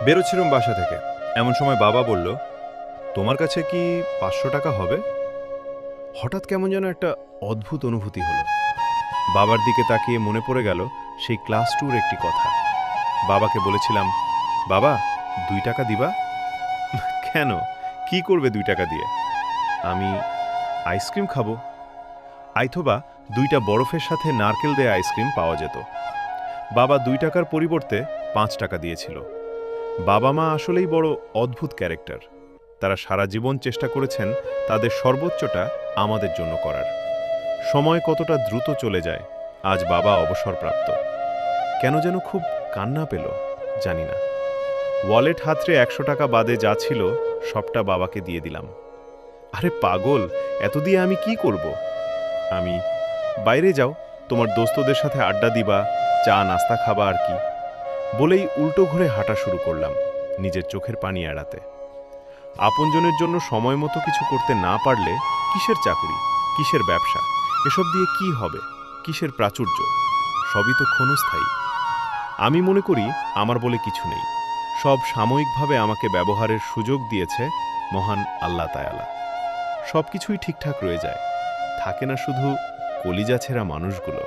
বেরোচ্ছিলাম বাসা থেকে, এমন সময় বাবা বলল, তোমার কাছে কি 500 টাকা হবে? হঠাৎ কেমন যেন একটা অদ্ভুত অনুভূতি হলো। বাবার দিকে তাকিয়ে মনে পড়ে গেল সেই ক্লাস টুর একটি কথা। বাবাকে বলেছিলাম, বাবা, 2 টাকা দিবা? কেন, কি করবে 2 টাকা দিয়ে? আমি আইসক্রিম খাবো। আইথোবা 2টা বরফের সাথে নারকেল দেয়া আইসক্রিম পাওয়া যেত। বাবা 2 টাকার পরিবর্তে 5 টাকা দিয়েছিল। বাবা মা আসলেই বড় অদ্ভুত ক্যারেক্টার। তারা সারা জীবন চেষ্টা করেছেন তাদের সর্বোচ্চটা আমাদের জন্য করার। সময় কতটা দ্রুত চলে যায়। আজ বাবা অবসরপ্রাপ্ত। কেন যেন খুব কান্না পেল, জানি না। ওয়ালেট হাতড়ে 100 টাকা বাদে যা ছিল সবটা বাবাকে দিয়ে দিলাম। আরে পাগল, এত দিয়ে আমি কি করব? আমি, বাইরে যাও, তোমার দোস্তদের সাথে আড্ডা দিবা, চা নাস্তা খাবা আর কি, বলেই উল্টো ঘুরে হাঁটা শুরু করলাম, নিজের চোখের পানি এড়াতে। আপনজনের জন্য সময় মতো কিছু করতে না পারলে কিসের চাকুরি, কিসের ব্যবসা, এসব দিয়ে কি হবে, কিসের প্রাচুর্য? সবই তো ক্ষণস্থায়ী। আমি মনে করি আমার বলে কিছু নেই। সব সাময়িকভাবে আমাকে ব্যবহারের সুযোগ দিয়েছে মহান আল্লাহ তায়ালা। সব কিছুই ঠিকঠাক রয়ে যায়, থাকে না শুধু কলিজা ছেঁড়া মানুষগুলো।